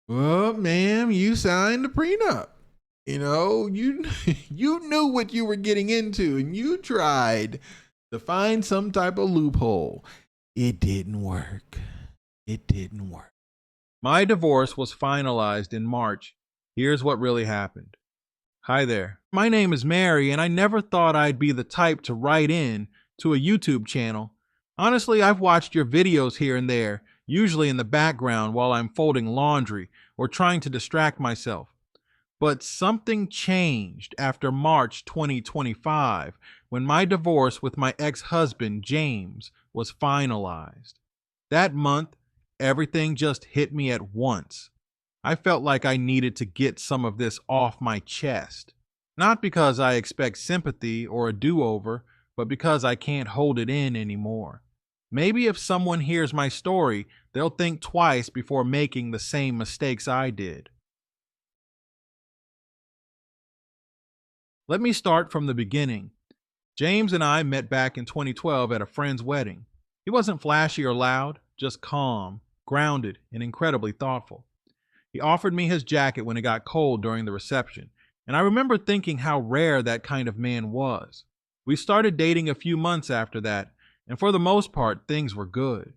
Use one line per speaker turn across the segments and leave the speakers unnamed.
Well, ma'am, you signed a prenup. You you knew what you were getting into and you tried to find some type of loophole. It didn't work. It didn't work.
My divorce was finalized in March. Here's what really happened. Hi there. My name is Mary, and I never thought I'd be the type to write in to a YouTube channel. Honestly, I've watched your videos here and there, usually in the background while I'm folding laundry or trying to distract myself. But something changed after March 2025 when my divorce with my ex husband, James, was finalized. That month, everything just hit me at once. I felt like I needed to get some of this off my chest. Not because I expect sympathy or a do over, but because I can't hold it in anymore. Maybe if someone hears my story, they'll think twice before making the same mistakes I did. Let me start from the beginning. James and I met back in 2012 at a friend's wedding. He wasn't flashy or loud, just calm, grounded, and incredibly thoughtful. He offered me his jacket when it got cold during the reception, and I remember thinking how rare that kind of man was. We started dating a few months after that, and for the most part, things were good.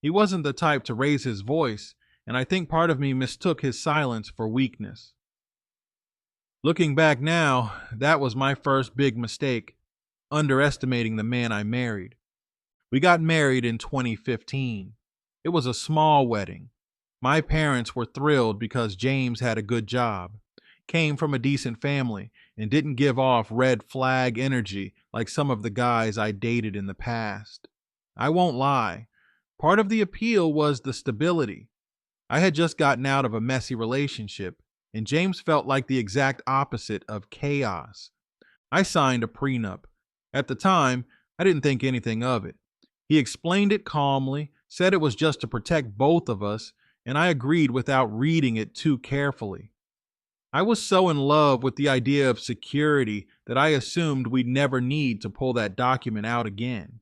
He wasn't the type to raise his voice, and I think part of me mistook his silence for weakness. Looking back now, that was my first big mistake, underestimating the man I married. We got married in 2015. It was a small wedding. My parents were thrilled because James had a good job, came from a decent family, and didn't give off red flag energy like some of the guys I dated in the past. I won't lie. Part of the appeal was the stability. I had just gotten out of a messy relationship, and James felt like the exact opposite of chaos. I signed a prenup. At the time, I didn't think anything of it. He explained it calmly, said it was just to protect both of us, and I agreed without reading it too carefully. I was so in love with the idea of security that I assumed we'd never need to pull that document out again.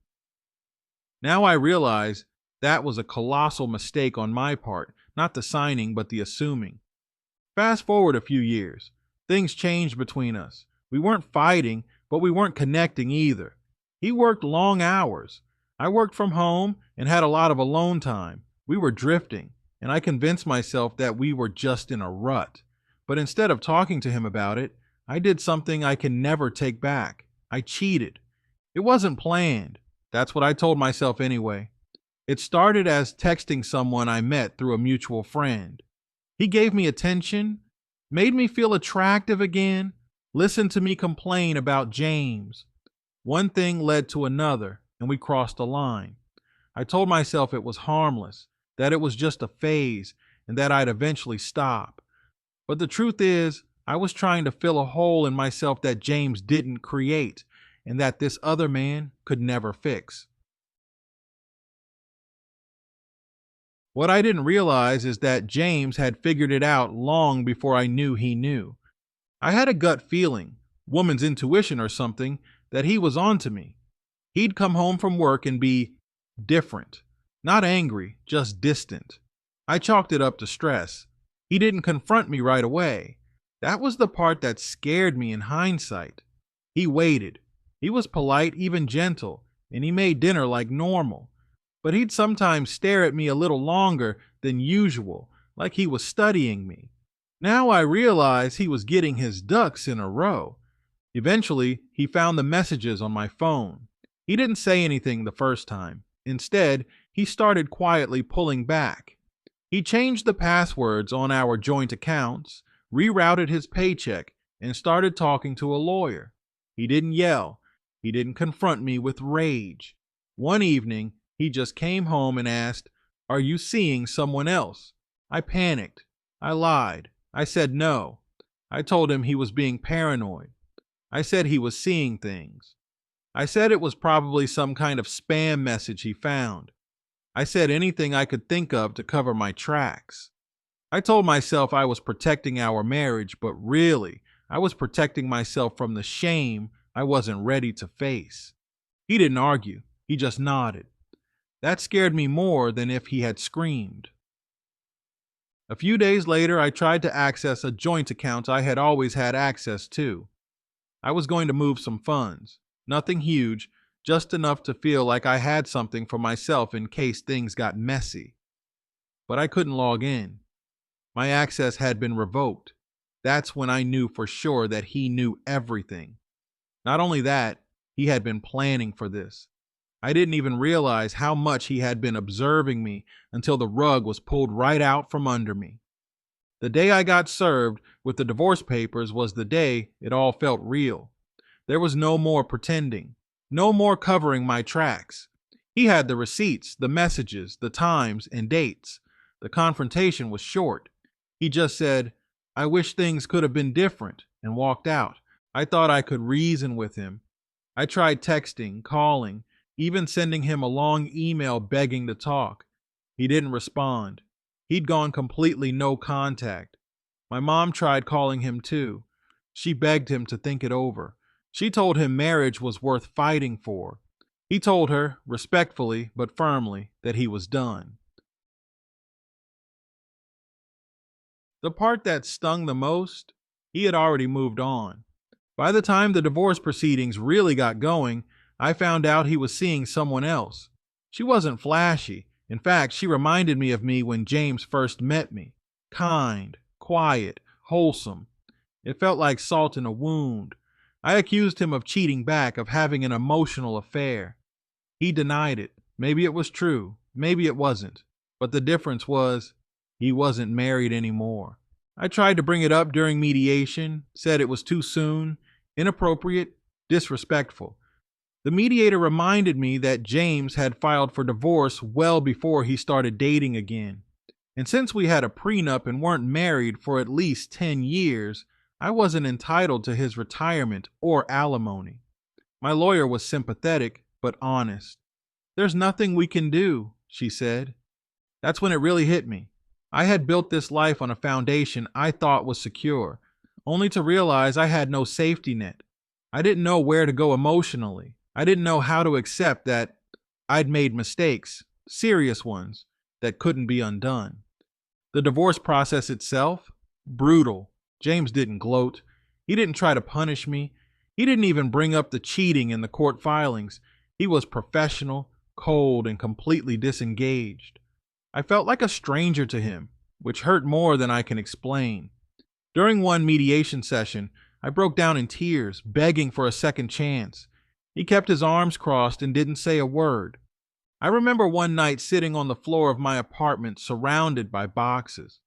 Now I realize that was a colossal mistake on my part, not the signing, but the assuming. Fast forward a few years. Things changed between us. We weren't fighting, but we weren't connecting either. He worked long hours. I worked from home and had a lot of alone time. We were drifting, and I convinced myself that we were just in a rut. But instead of talking to him about it, I did something I can never take back. I cheated. It wasn't planned. That's what I told myself anyway. It started as texting someone I met through a mutual friend. He gave me attention, made me feel attractive again, listened to me complain about James. One thing led to another, and we crossed a line. I told myself it was harmless, that it was just a phase, and that I'd eventually stop. But the truth is, I was trying to fill a hole in myself that James didn't create, and that this other man could never fix. What I didn't realize is that James had figured it out long before I knew he knew. I had a gut feeling, woman's intuition or something, that he was onto me. He'd come home from work and be different. Not angry, just distant. I chalked it up to stress. He didn't confront me right away. That was the part that scared me in hindsight. He waited. He was polite, even gentle, and he made dinner like normal. But he'd sometimes stare at me a little longer than usual, like he was studying me. Now I realize he was getting his ducks in a row. Eventually, he found the messages on my phone. He didn't say anything the first time. Instead, he started quietly pulling back. He changed the passwords on our joint accounts, rerouted his paycheck, and started talking to a lawyer. He didn't yell. He didn't confront me with rage. One evening, he just came home and asked, "Are you seeing someone else?" I panicked. I lied. I said no. I told him he was being paranoid. I said he was seeing things. I said it was probably some kind of spam message he found. I said anything I could think of to cover my tracks. I told myself I was protecting our marriage, but really, I was protecting myself from the shame I wasn't ready to face. He didn't argue. He just nodded. That scared me more than if he had screamed. A few days later, I tried to access a joint account I had always had access to. I was going to move some funds. Nothing huge, just enough to feel like I had something for myself in case things got messy. But I couldn't log in. My access had been revoked. That's when I knew for sure that he knew everything. Not only that, he had been planning for this. I didn't even realize how much he had been observing me until the rug was pulled right out from under me. The day I got served with the divorce papers was the day it all felt real. There was no more pretending, no more covering my tracks. He had the receipts, the messages, the times, and dates. The confrontation was short. He just said, "I wish things could have been different," and walked out. I thought I could reason with him. I tried texting, calling, even sending him a long email begging to talk. He didn't respond. He'd gone completely no contact. My mom tried calling him too. She begged him to think it over. She told him marriage was worth fighting for. He told her, respectfully but firmly, that he was done. The part that stung the most, he had already moved on. By the time the divorce proceedings really got going, I found out he was seeing someone else. She wasn't flashy. In fact, she reminded me of me when James first met me. Kind, quiet, wholesome. It felt like salt in a wound. I accused him of cheating back, of having an emotional affair. He denied it. Maybe it was true. Maybe it wasn't. But the difference was, he wasn't married anymore. I tried to bring it up during mediation, said it was too soon, inappropriate, disrespectful. The mediator reminded me that James had filed for divorce well before he started dating again. And since we had a prenup and weren't married for at least 10 years, I wasn't entitled to his retirement or alimony. My lawyer was sympathetic, but honest. "There's nothing we can do," she said. That's when it really hit me. I had built this life on a foundation I thought was secure, only to realize I had no safety net. I didn't know where to go emotionally. I didn't know how to accept that I'd made mistakes, serious ones, that couldn't be undone. The divorce process itself, brutal. James didn't gloat. He didn't try to punish me. He didn't even bring up the cheating in the court filings. He was professional, cold, and completely disengaged. I felt like a stranger to him, which hurt more than I can explain. During one mediation session, I broke down in tears, begging for a second chance. He kept his arms crossed and didn't say a word. I remember one night sitting on the floor of my apartment surrounded by boxes.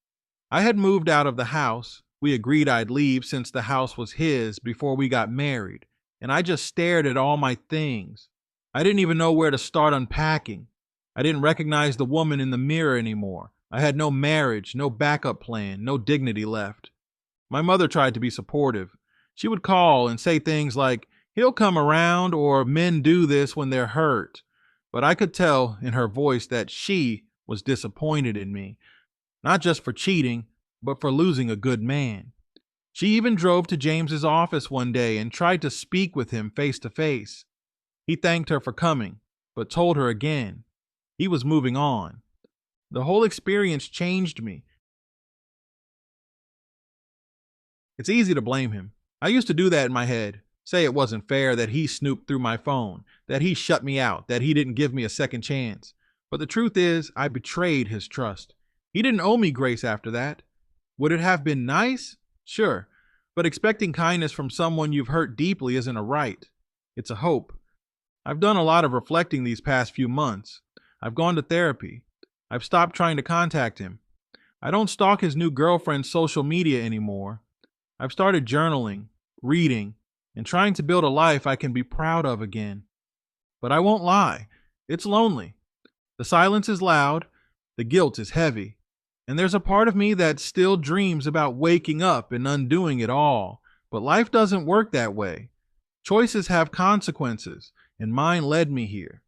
I had moved out of the house. We agreed I'd leave since the house was his before we got married, and I just stared at all my things. I didn't even know where to start unpacking. I didn't recognize the woman in the mirror anymore. I had no marriage, no backup plan, no dignity left. My mother tried to be supportive. She would call and say things like, "He'll come around," or "Men do this when they're hurt." But I could tell in her voice that she was disappointed in me, not just for cheating, but for losing a good man. She even drove to James's office one day and tried to speak with him face to face. He thanked her for coming, but told her again he was moving on. The whole experience changed me. It's easy to blame him. I used to do that in my head. Say it wasn't fair that he snooped through my phone, that he shut me out, that he didn't give me a second chance. But the truth is, I betrayed his trust. He didn't owe me grace after that. Would it have been nice? Sure. But expecting kindness from someone you've hurt deeply isn't a right. It's a hope. I've done a lot of reflecting these past few months. I've gone to therapy. I've stopped trying to contact him. I don't stalk his new girlfriend's social media anymore. I've started journaling, reading, and trying to build a life I can be proud of again. But I won't lie, it's lonely. The silence is loud, the guilt is heavy, and there's a part of me that still dreams about waking up and undoing it all. But life doesn't work that way. Choices have consequences, and mine led me here.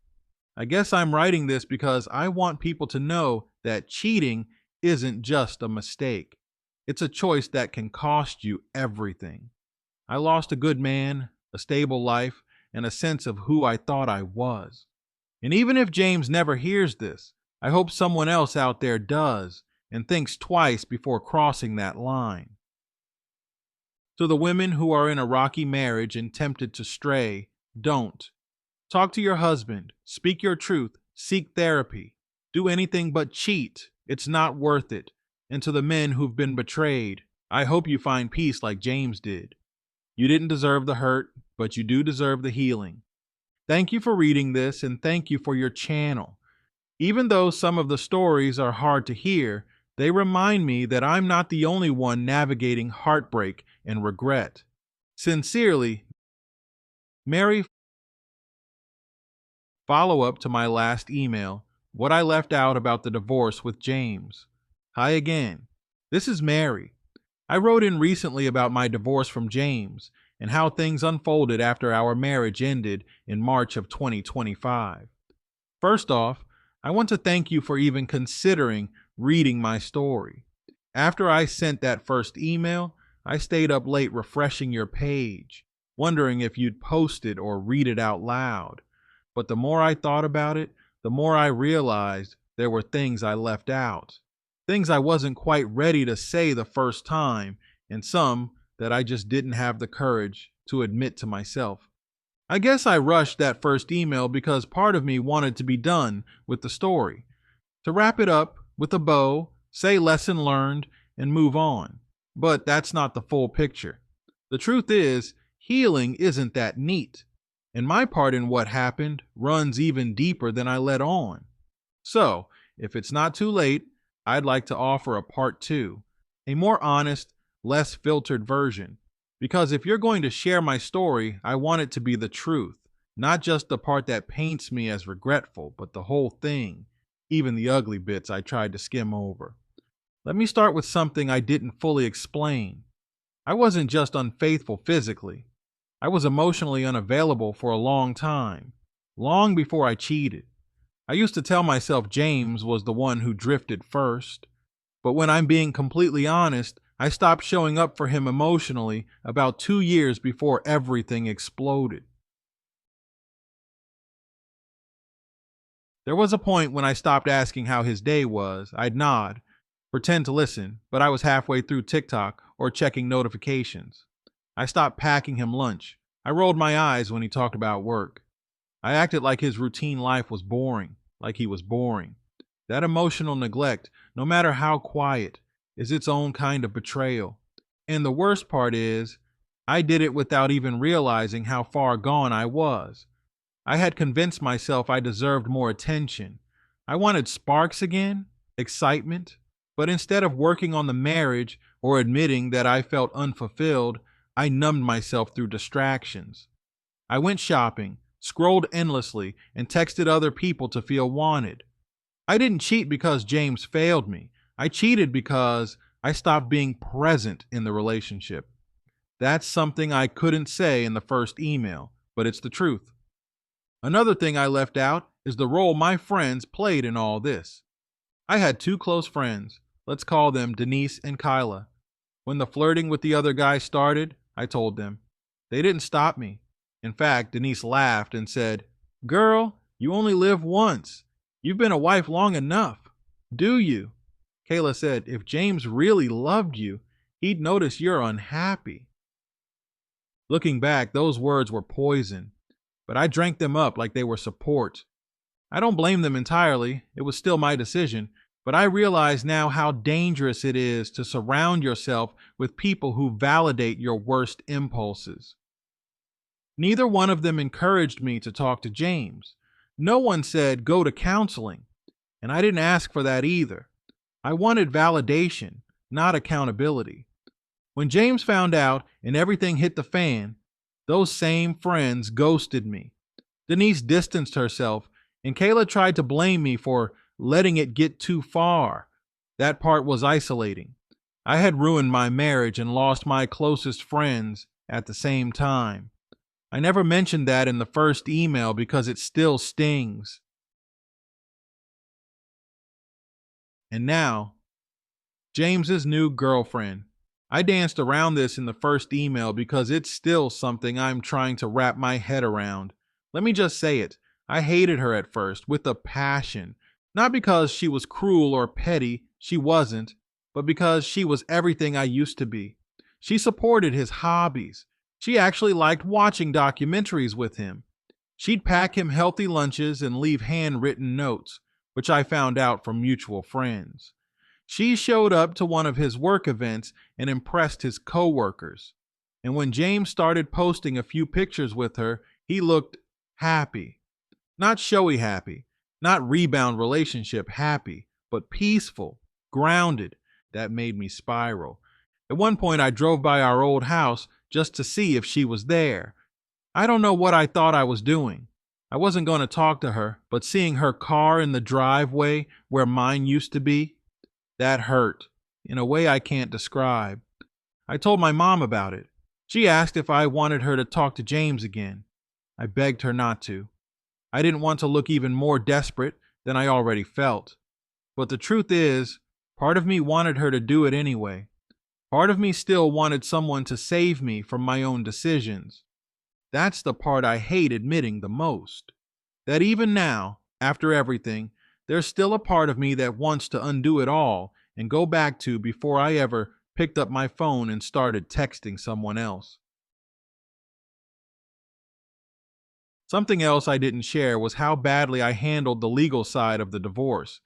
I guess I'm writing this because I want people to know that cheating isn't just a mistake. It's a choice that can cost you everything. I lost a good man, a stable life, and a sense of who I thought I was. And even if James never hears this, I hope someone else out there does, and thinks twice before crossing that line. To the women who are in a rocky marriage and tempted to stray, don't. Talk to your husband, speak your truth, seek therapy. Do anything but cheat. It's not worth it. And to the men who've been betrayed, I hope you find peace like James did. You didn't deserve the hurt, but you do deserve the healing. Thank you for reading this, and thank you for your channel. Even though some of the stories are hard to hear, they remind me that I'm not the only one navigating heartbreak and regret. Sincerely, Mary. Follow up to my last email, what I left out about the divorce with James. Hi again. This is Mary. I wrote in recently about my divorce from James and how things unfolded after our marriage ended in March of 2025. First off, I want to thank you for even considering reading my story. After I sent that first email, I stayed up late refreshing your page, wondering if you'd post it or read it out loud. But the more I thought about it, the more I realized there were things I left out. Things I wasn't quite ready to say the first time, and some that I just didn't have the courage to admit to myself. I guess I rushed that first email because part of me wanted to be done with the story, to wrap it up with a bow, say lesson learned, and move on. But that's not the full picture. The truth is, healing isn't that neat, and my part in what happened runs even deeper than I let on. So, if it's not too late, I'd like to offer a part 2, a more honest, less filtered version. Because if you're going to share my story, I want it to be the truth, not just the part that paints me as regretful, but the whole thing, even the ugly bits I tried to skim over. Let me start with something I didn't fully explain. I wasn't just unfaithful physically. I was emotionally unavailable for a long time, long before I cheated. I used to tell myself James was the one who drifted first. But when I'm being completely honest, I stopped showing up for him emotionally about 2 years before everything exploded. There was a point when I stopped asking how his day was. I'd nod, pretend to listen, but I was halfway through TikTok or checking notifications. I stopped packing him lunch. I rolled my eyes when he talked about work. I acted like his routine life was boring, like he was boring. That emotional neglect, no matter how quiet, is its own kind of betrayal. And the worst part is, I did it without even realizing how far gone I was. I had convinced myself I deserved more attention. I wanted sparks again, excitement, but instead of working on the marriage or admitting that I felt unfulfilled, I numbed myself through distractions. I went shopping, scrolled endlessly, and texted other people to feel wanted. I didn't cheat because James failed me. I cheated because I stopped being present in the relationship. That's something I couldn't say in the first email, but it's the truth. Another thing I left out is the role my friends played in all this. I had 2 close friends. Let's call them Denise and Kyla. When the flirting with the other guy started, I told them. They didn't stop me. In fact, Denise laughed and said, "Girl, you only live once. You've been a wife long enough. Do you?" Kayla said, "If James really loved you, he'd notice you're unhappy." Looking back, those words were poison, but I drank them up like they were support. I don't blame them entirely. It was still my decision, but I realize now how dangerous it is to surround yourself with people who validate your worst impulses. Neither one of them encouraged me to talk to James. No one said, go to counseling, and I didn't ask for that either. I wanted validation, not accountability. When James found out and everything hit the fan, those same friends ghosted me. Denise distanced herself, and Kayla tried to blame me for letting it get too far. That part was isolating. I had ruined my marriage and lost my closest friends at the same time. I never mentioned that in the first email because it still stings. And now, James's new girlfriend. I danced around this in the first email because it's still something I'm trying to wrap my head around. Let me just say it. I hated her at first with a passion. Not because she was cruel or petty, she wasn't, but because she was everything I used to be. She supported his hobbies. She actually liked watching documentaries with him. She'd pack him healthy lunches and leave handwritten notes, which I found out from mutual friends. She showed up to one of his work events and impressed his coworkers. And when James started posting a few pictures with her, he looked happy. Not showy happy, not rebound relationship happy, but peaceful, grounded. That made me spiral. At one point, I drove by our old house just to see if she was there. I don't know what I thought I was doing. I wasn't going to talk to her, but seeing her car in the driveway where mine used to be, that hurt in a way I can't describe. I told my mom about it. She asked if I wanted her to talk to James again. I begged her not to. I didn't want to look even more desperate than I already felt. But the truth is, part of me wanted her to do it anyway. Part of me still wanted someone to save me from my own decisions. That's the part I hate admitting the most. That even now, after everything, there's still a part of me that wants to undo it all and go back to before I ever picked up my phone and started texting someone else. Something else I didn't share was how badly I handled the legal side of the divorce.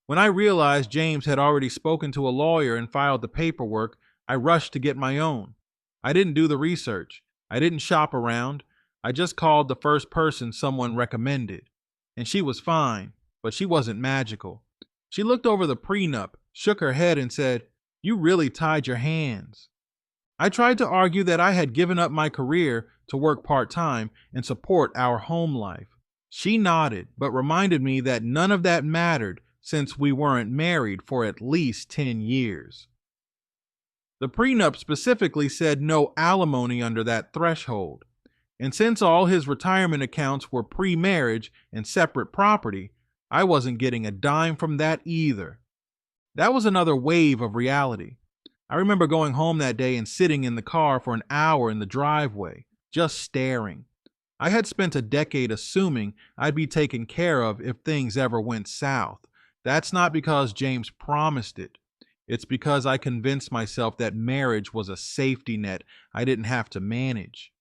When I realized James had already spoken to a lawyer and filed the paperwork, I rushed to get my own. I didn't do the research. I didn't shop around. I just called the first person someone recommended. And she was fine, but she wasn't magical. She looked over the prenup, shook her head, and said, "You really tied your hands." I tried to argue that I had given up my career to work part-time and support our home life. She nodded, but reminded me that none of that mattered since we weren't married for at least 10 years. The prenup specifically said no alimony under that threshold. And since all his retirement accounts were pre-marriage and separate property, I wasn't getting a dime from that either. That was another wave of reality. I remember going home that day and sitting in the car for an hour in the driveway, just staring. I had spent a decade assuming I'd be taken care of if things ever went south. That's not because James promised it. It's because I convinced myself that marriage was a safety net I didn't have to manage.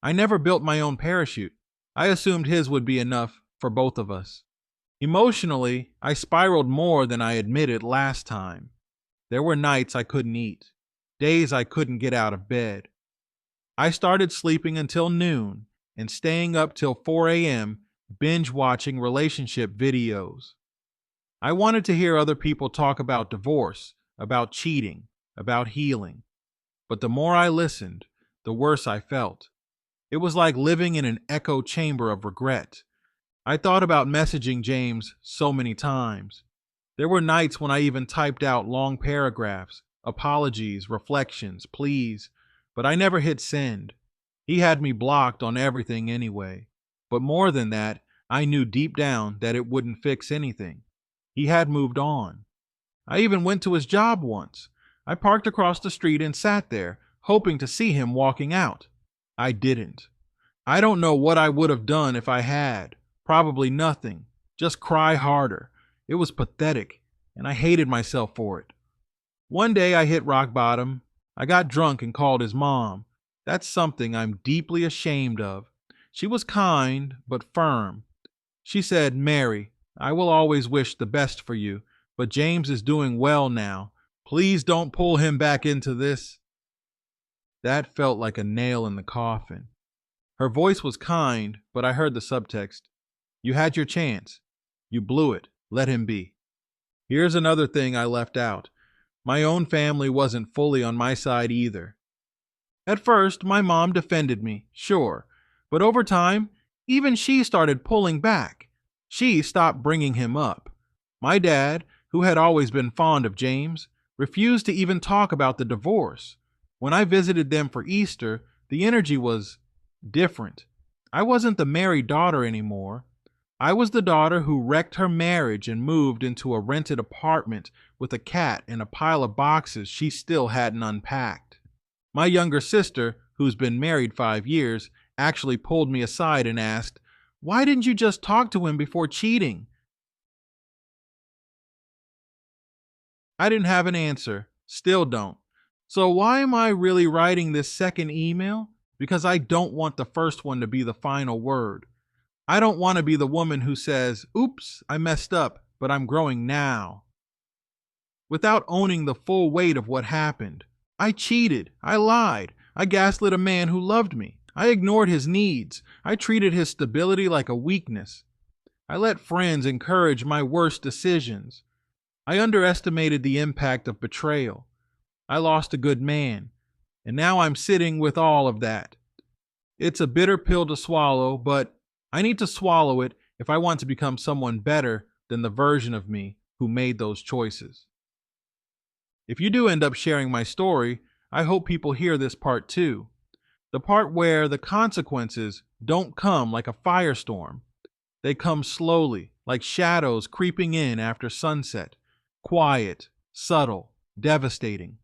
I never built my own parachute. I assumed his would be enough for both of us. Emotionally, I spiraled more than I admitted last time. There were nights I couldn't eat, days I couldn't get out of bed. I started sleeping until noon and staying up till 4 a.m. binge watching relationship videos. I wanted to hear other people talk about divorce, about cheating, about healing. But the more I listened, the worse I felt. It was like living in an echo chamber of regret. I thought about messaging James so many times. There were nights when I even typed out long paragraphs, apologies, reflections, pleas, but I never hit send. He had me blocked on everything anyway. But more than that, I knew deep down that it wouldn't fix anything. He had moved on. I even went to his job once. I parked across the street and sat there, hoping to see him walking out. I didn't. I don't know what I would have done if I had. Probably nothing. Just cry harder. It was pathetic, and I hated myself for it. One day I hit rock bottom. I got drunk and called his mom. That's something I'm deeply ashamed of. She was kind, but firm. She said, "Mary, I will always wish the best for you, but James is doing well now. Please don't pull him back into this." That felt like a nail in the coffin. Her voice was kind, but I heard the subtext. You had your chance. You blew it. Let him be. Here's another thing I left out. My own family wasn't fully on my side either. At first, my mom defended me, sure, but over time, even she started pulling back. She stopped bringing him up. My dad, who had always been fond of James, refused to even talk about the divorce. When I visited them for Easter, the energy was different. I wasn't the married daughter anymore. I was the daughter who wrecked her marriage and moved into a rented apartment with a cat and a pile of boxes she still hadn't unpacked. My younger sister, who's been married 5 years, actually pulled me aside and asked, "Why didn't you just talk to him before cheating?" I didn't have an answer. Still don't. So why am I really writing this second email? Because I don't want the first one to be the final word. I don't want to be the woman who says, "Oops, I messed up, but I'm growing now," without owning the full weight of what happened. I cheated. I lied. I gaslit a man who loved me. I ignored his needs. I treated his stability like a weakness. I let friends encourage my worst decisions. I underestimated the impact of betrayal. I lost a good man, and now I'm sitting with all of that. It's a bitter pill to swallow, but I need to swallow it if I want to become someone better than the version of me who made those choices. If you do end up sharing my story, I hope people hear this part too. The part where the consequences don't come like a firestorm. They come slowly, like shadows creeping in after sunset. Quiet, subtle, devastating.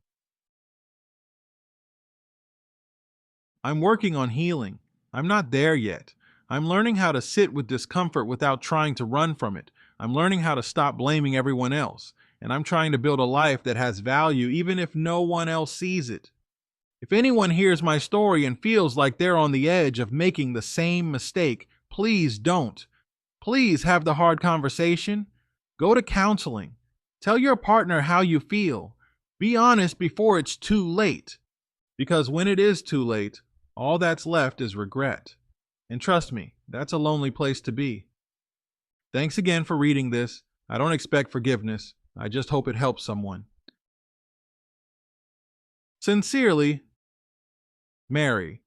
I'm working on healing. I'm not there yet. I'm learning how to sit with discomfort without trying to run from it. I'm learning how to stop blaming everyone else. And I'm trying to build a life that has value even if no one else sees it. If anyone hears my story and feels like they're on the edge of making the same mistake, please don't. Please have the hard conversation. Go to counseling. Tell your partner how you feel. Be honest before it's too late. Because when it is too late, all that's left is regret. And trust me, that's a lonely place to be. Thanks again for reading this. I don't expect forgiveness. I just hope it helps someone. Sincerely, Mary.